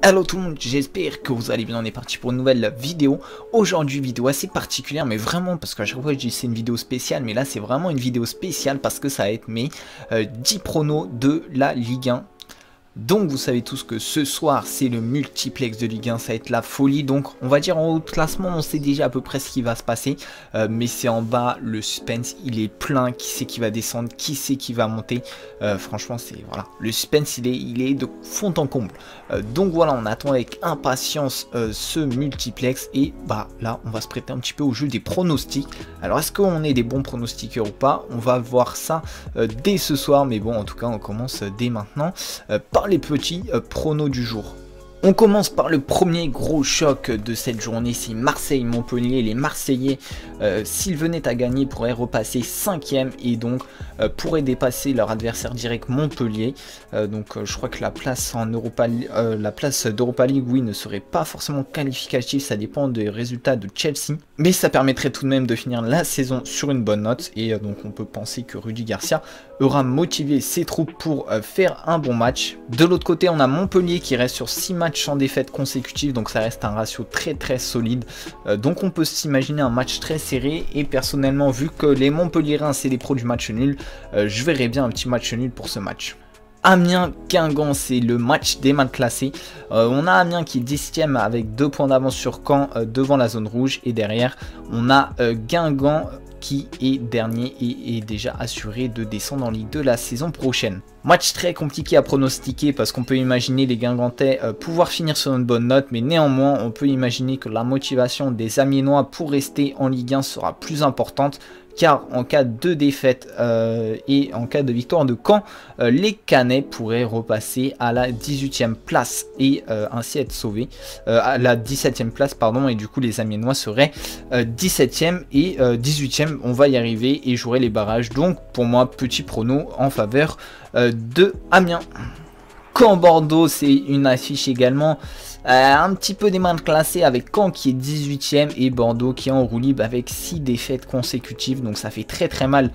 Hello tout le monde, j'espère que vous allez bien, on est parti pour une nouvelle vidéo. Aujourd'hui vidéo assez particulière, mais vraiment parce qu'à chaque fois je dis c'est une vidéo spéciale, mais là c'est vraiment une vidéo spéciale parce que ça va être mes 10 pronos de la Ligue 1. Donc vous savez tous que ce soir c'est le multiplex de Ligue 1, ça va être la folie. Donc on va dire en haut de classement on sait déjà à peu près ce qui va se passer, mais c'est en bas, le suspense il est plein, qui c'est qui va descendre, qui c'est qui va monter. Franchement c'est voilà, le suspense il est de fond en comble. Donc voilà, on attend avec impatience ce multiplex et bah là on va se prêter un petit peu au jeu des pronostics. Alors est-ce qu'on est des bons pronostiqueurs ou pas? On va voir ça dès ce soir, mais bon en tout cas on commence dès maintenant par les petits pronos du jour. On commence par le premier gros choc de cette journée, c'est Marseille-Montpellier. Les Marseillais, s'ils venaient à gagner, pourraient repasser 5e et donc pourraient dépasser leur adversaire direct Montpellier. Je crois que la place en Europa, d'Europa League, oui, ne serait pas forcément qualificative, ça dépend des résultats de Chelsea. Mais ça permettrait tout de même de finir la saison sur une bonne note et donc on peut penser que Rudy Garcia aura motivé ses troupes pour faire un bon match. De l'autre côté, on a Montpellier qui reste sur 6 matchs sans défaite consécutive, donc ça reste un ratio très solide. Donc on peut s'imaginer un match très serré et personnellement, vu que les Montpelliérains c'est des pros du match nul, je verrais bien un petit match nul pour ce match. Amiens-Guingamp, c'est le match des mal classés. On a Amiens qui est 10e avec 2 points d'avance sur Caen devant la zone rouge et derrière on a Guingamp qui est dernier et est déjà assuré de descendre en Ligue 2 la saison prochaine. Match très compliqué à pronostiquer parce qu'on peut imaginer les Guingampais pouvoir finir sur une bonne note, mais néanmoins on peut imaginer que la motivation des Amiénois pour rester en Ligue 1 sera plus importante, car en cas de défaite et en cas de victoire de Caen, les Cannais pourraient repasser à la 18e place et ainsi être sauvés, à la 17e place pardon, et du coup les Amiénois seraient 17e et 18e, on va y arriver et jouerait les barrages. Donc pour moi, petit prono en faveur de Amiens. Caen-Bordeaux, c'est une affiche également un petit peu des mal classés, avec Caen qui est 18e et Bordeaux qui est en roue libre avec 6 défaites consécutives, donc ça fait très mal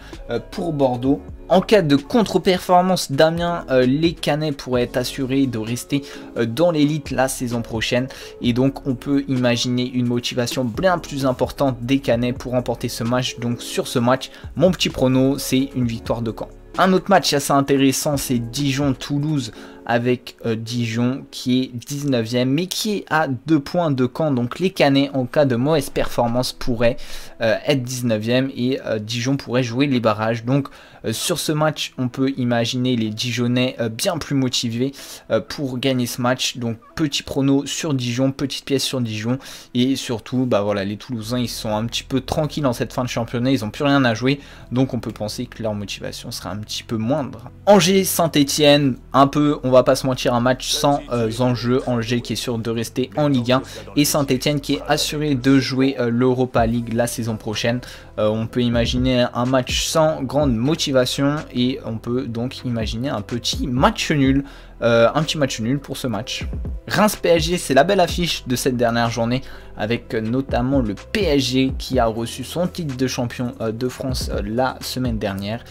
pour Bordeaux. En cas de contre-performance d'Amiens, les Cannais pourraient être assurés de rester dans l'élite la saison prochaine et donc on peut imaginer une motivation bien plus importante des Cannais pour remporter ce match. Donc sur ce match, mon petit prono c'est une victoire de Caen. Un autre match assez intéressant, c'est Dijon-Toulouse, avec Dijon qui est 19e mais qui est à 2 points de Caen. Donc les Cannais en cas de mauvaise performance pourraient être 19e et Dijon pourrait jouer les barrages. Donc sur ce match on peut imaginer les Dijonnais bien plus motivés pour gagner ce match. Donc petit prono sur Dijon, petite pièce sur Dijon et surtout bah voilà, les Toulousains ils sont un petit peu tranquilles en cette fin de championnat, ils n'ont plus rien à jouer, donc on peut penser que leur motivation sera un petit peu moindre. Angers-Saint-Etienne, un peu, on va pas se mentir, un match sans enjeu. Angers qui est sûr de rester en Ligue 1 et Saint-Etienne qui est assuré de jouer l'Europa League la saison prochaine. On peut imaginer un match sans grande motivation et on peut donc imaginer un petit match nul. Un petit match nul pour ce match. Reims-PSG, c'est la belle affiche de cette dernière journée avec notamment le PSG qui a reçu son titre de champion de France la semaine dernière.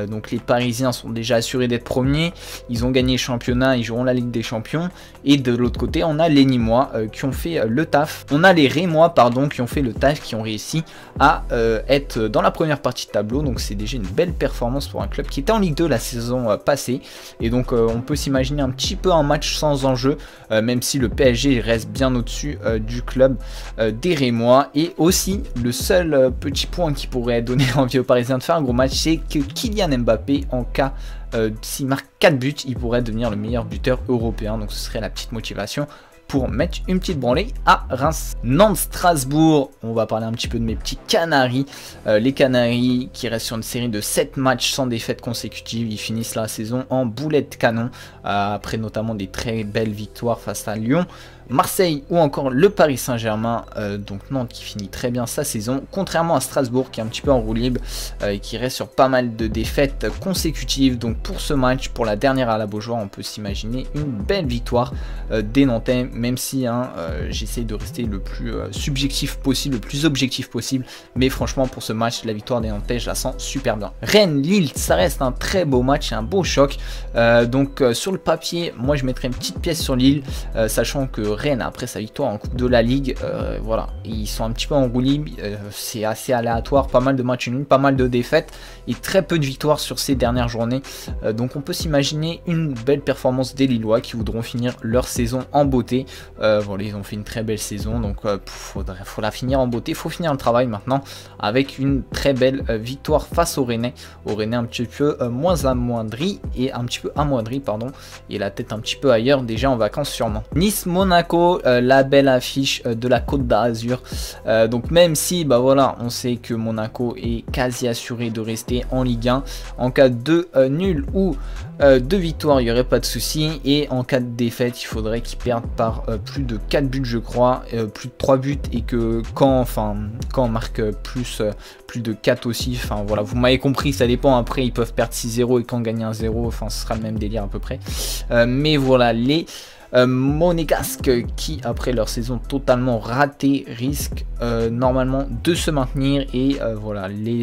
Donc les Parisiens sont déjà assurés d'être premiers, ils ont gagné le championnat, ils joueront la Ligue des Champions. Et de l'autre côté on a les Nîmois qui ont fait le taf, on a les Rémois pardon qui ont fait le taf, qui ont réussi à être dans la première partie de tableau. Donc c'est déjà une belle performance pour un club qui était en Ligue 2 la saison passée et donc on peut s'imaginer un petit peu un match sans enjeu, même si le PSG reste bien au-dessus du club des Rémois. Et aussi le seul petit point qui pourrait donner envie aux Parisiens de faire un gros match, c'est que Kylian Mbappé, en cas s'il marque 4 buts, il pourrait devenir le meilleur buteur européen, donc ce serait la petite motivation pour mettre une petite branlée à Reims. Nantes-Strasbourg, on va parler un petit peu de mes petits Canaries. Les Canaries qui restent sur une série de 7 matchs sans défaite consécutive. Ils finissent la saison en boulet de canon, après notamment des très belles victoires face à Lyon, Marseille ou encore le Paris Saint-Germain. Donc Nantes qui finit très bien sa saison, contrairement à Strasbourg qui est un petit peu en roue libre et qui reste sur pas mal de défaites consécutives. Donc pour ce match, pour la dernière à la Beaujoire, on peut s'imaginer une belle victoire des Nantais, même si hein, j'essaie de rester le plus subjectif possible, le plus objectif possible, mais franchement pour ce match, la victoire des Nantais, je la sens super bien. Rennes-Lille, ça reste un très beau match, un beau choc, donc sur le papier, moi je mettrais une petite pièce sur Lille, sachant que Rennes, après sa victoire en Coupe de la Ligue, voilà, ils sont un petit peu en roue libre, c'est assez aléatoire, pas mal de matchs nuls, pas mal de défaites, et très peu de victoires sur ces dernières journées, donc on peut s'imaginer une belle performance des Lillois qui voudront finir leur saison en beauté. Voilà, ils ont fait une très belle saison, donc faut la finir en beauté, faut finir le travail maintenant avec une très belle victoire face aux Rennais un petit peu moins amoindri et un petit peu amoindri pardon, et la tête un petit peu ailleurs, déjà en vacances sûrement. Nice-Monaco, la belle affiche de la Côte d'Azur, donc même si bah voilà, on sait que Monaco est quasi assuré de rester en Ligue 1, en cas de nul ou de victoire il n'y aurait pas de souci, et en cas de défaite il faudrait qu'ils perdent par plus de 4 buts je crois, plus de 3 buts, et que quand on marque plus de 4 aussi, enfin voilà, vous m'avez compris, ça dépend, après ils peuvent perdre 6-0 et quand gagner 1-0, enfin ce sera le même délire à peu près, mais voilà, les Monégasques qui après leur saison totalement ratée risquent normalement de se maintenir, et voilà, les